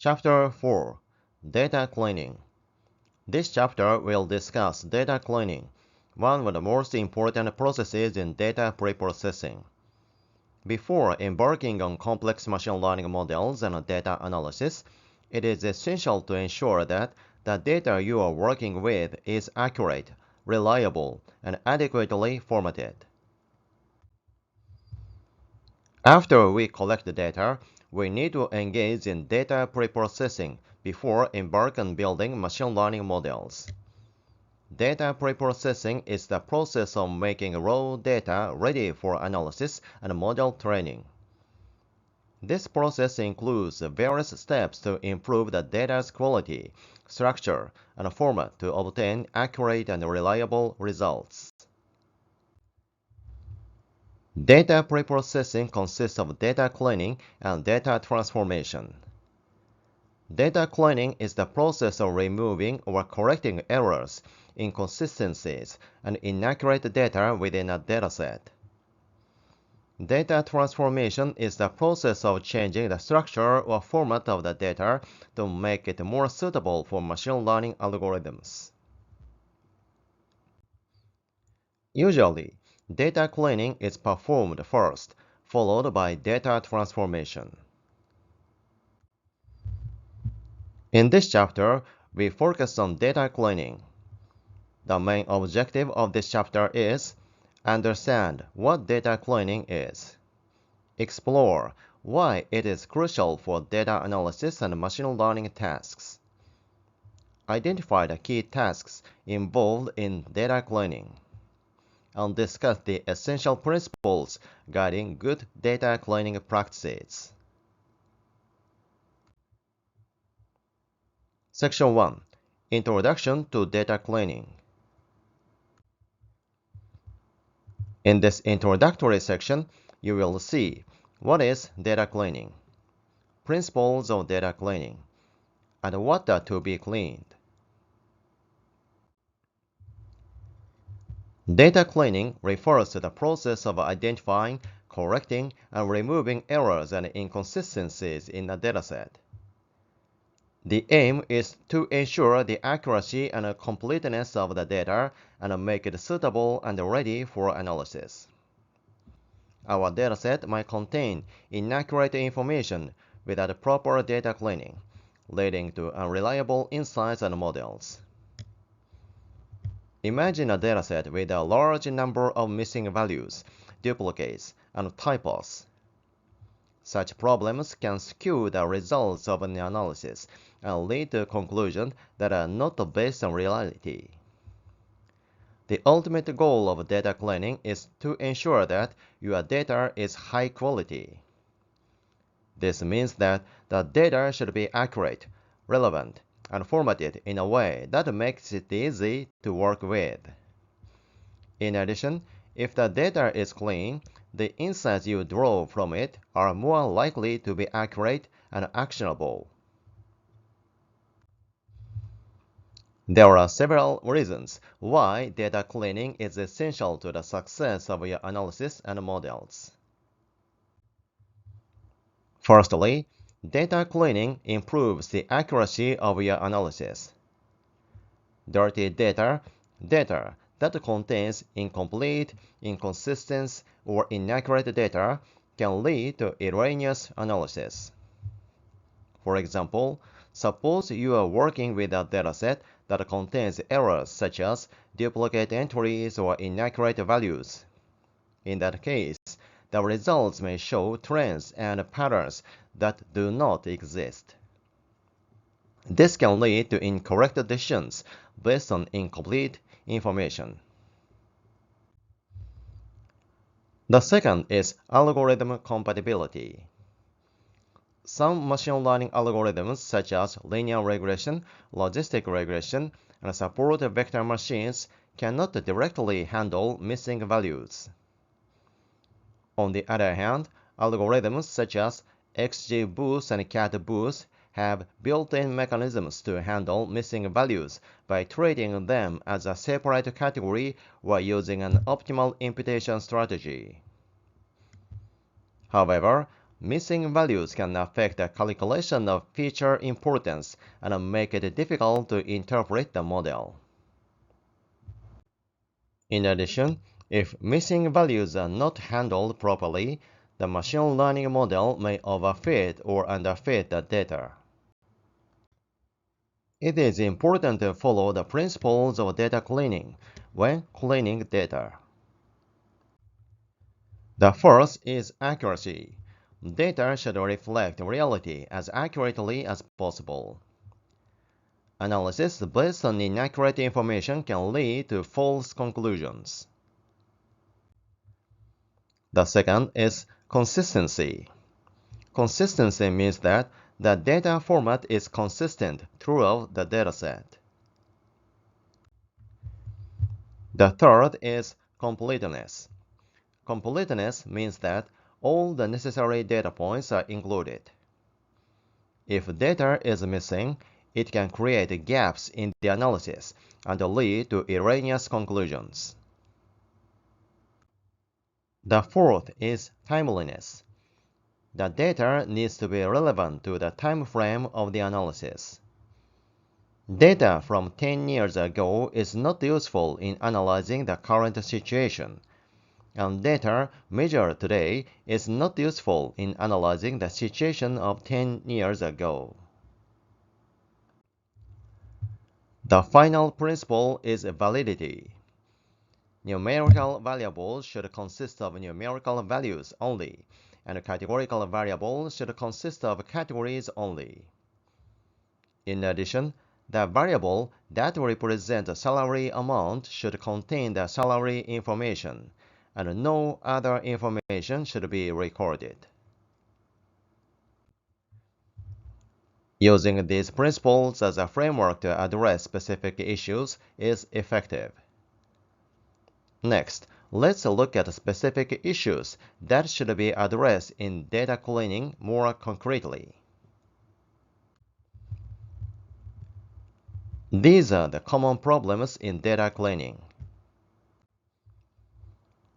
Chapter 4. Data Cleaning. This chapter will discuss data cleaning, one of the most important processes in data preprocessing. Before embarking on complex machine learning models and data analysis, it is essential to ensure that the data you are working with is accurate, reliable, and adequately formatted. After we collect the data, we need to engage in data preprocessing before embark on building machine learning models. Data preprocessing is the process of making raw data ready for analysis and model training. This process includes various steps to improve the data's quality, structure, and format to obtain accurate and reliable results. Data preprocessing consists of data cleaning and data transformation. Data cleaning is the process of removing or correcting errors, inconsistencies, and inaccurate data within a dataset. Data transformation is the process of changing the structure or format of the data to make it more suitable for machine learning algorithms. Usually, data cleaning is performed first, followed by data transformation. In this chapter, we focus on data cleaning. The main objective of this chapter is understand what data cleaning is, explore why it is crucial for data analysis and machine learning tasks, identify the key tasks involved in data cleaning, and discuss the essential principles guiding good data cleaning practices. Section 1. Introduction to Data Cleaning. In this introductory section, you will see what is data cleaning, principles of data cleaning, and what are to be cleaned. Data cleaning refers to the process of identifying, correcting, and removing errors and inconsistencies in a dataset. The aim is to ensure the accuracy and completeness of the data and make it suitable and ready for analysis. Our dataset might contain inaccurate information without proper data cleaning, leading to unreliable insights and models. Imagine a dataset with a large number of missing values, duplicates, and typos. Such problems can skew the results of an analysis and lead to conclusions that are not based on reality. The ultimate goal of data cleaning is to ensure that your data is high quality. This means that the data should be accurate, relevant, and formatted in a way that makes it easy to work with. In addition, if the data is clean, the insights you draw from it are more likely to be accurate and actionable. There are several reasons why data cleaning is essential to the success of your analysis and models. Firstly, data cleaning improves the accuracy of your analysis. Dirty data that contains incomplete, inconsistent, or inaccurate data can lead to erroneous analysis. For example, suppose you are working with a dataset that contains errors such as duplicate entries or inaccurate values. In that case, the results may show trends and patterns that do not exist. This can lead to incorrect decisions based on incomplete information. The second is algorithm compatibility. Some machine learning algorithms such as linear regression, logistic regression, and support vector machines cannot directly handle missing values. On the other hand, algorithms such as XGBoost and CatBoost have built-in mechanisms to handle missing values by treating them as a separate category or using an optimal imputation strategy. However, missing values can affect the calculation of feature importance and make it difficult to interpret the model. In addition, if missing values are not handled properly, the machine learning model may overfit or underfit the data. It is important to follow the principles of data cleaning when cleaning data. The first is accuracy. Data should reflect reality as accurately as possible. Analysis based on inaccurate information can lead to false conclusions. The second is consistency. Consistency means that the data format is consistent throughout the dataset. The third is completeness. Completeness means that all the necessary data points are included. If data is missing, it can create gaps in the analysis and lead to erroneous conclusions. The fourth is timeliness. The data needs to be relevant to the time frame of the analysis. Data from 10 years ago is not useful in analyzing the current situation, and data measured today is not useful in analyzing the situation of 10 years ago. The final principle is validity. Numerical variables should consist of numerical values only, and categorical variables should consist of categories only. In addition, the variable that represents the salary amount should contain the salary information, and no other information should be recorded. Using these principles as a framework to address specific issues is effective. Next, let's look at specific issues that should be addressed in data cleaning more concretely. These are the common problems in data cleaning.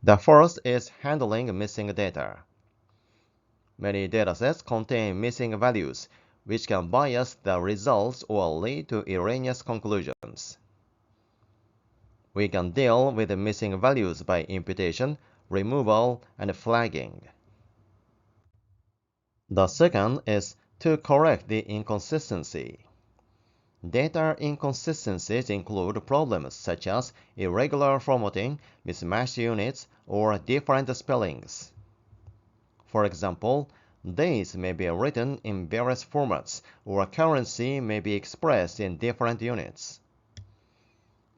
The first is handling missing data. Many datasets contain missing values, which can bias the results or lead to erroneous conclusions. We can deal with the missing values by imputation, removal, and flagging. The second is to correct the inconsistency. Data inconsistencies include problems such as irregular formatting, mismatched units, or different spellings. For example, days may be written in various formats, or currency may be expressed in different units.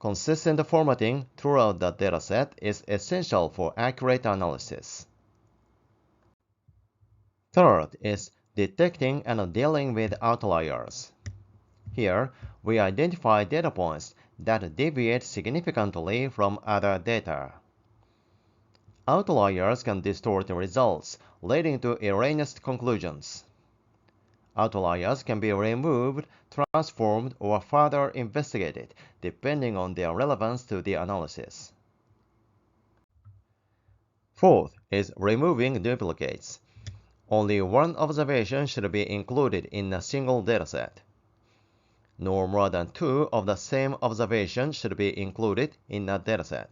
Consistent formatting throughout the dataset is essential for accurate analysis. Third is detecting and dealing with outliers. Here, we identify data points that deviate significantly from other data. Outliers can distort the results, leading to erroneous conclusions. Outliers can be removed, transformed, or further investigated, depending on their relevance to the analysis. Fourth is removing duplicates. Only one observation should be included in a single dataset. No more than two of the same observation should be included in a dataset.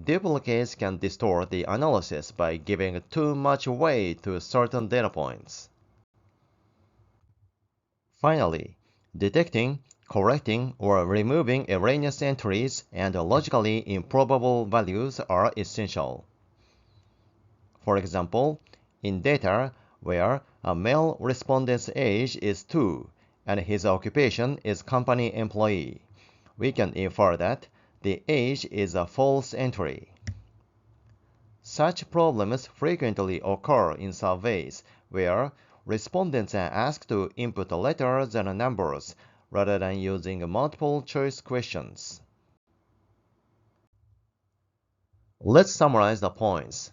Duplicates can distort the analysis by giving too much weight to certain data points. Finally, detecting, correcting, or removing erroneous entries and logically improbable values are essential. For example, in data where a male respondent's age is 2 and his occupation is company employee, we can infer that the age is a false entry. Such problems frequently occur in surveys where respondents are asked to input letters and numbers rather than using multiple choice questions. Let's summarize the points.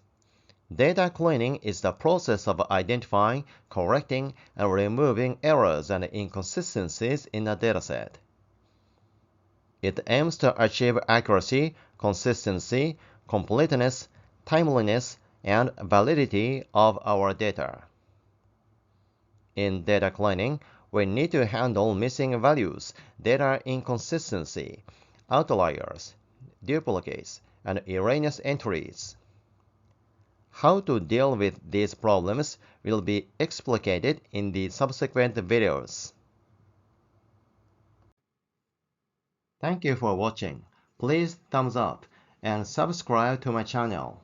Data cleaning is the process of identifying, correcting, and removing errors and inconsistencies in a dataset. It aims to achieve accuracy, consistency, completeness, timeliness, and validity of our data. In data cleaning, we need to handle missing values, data inconsistency, outliers, duplicates, and erroneous entries. How to deal with these problems will be explicated in the subsequent videos. Thank you for watching. Please thumbs up and subscribe to my channel.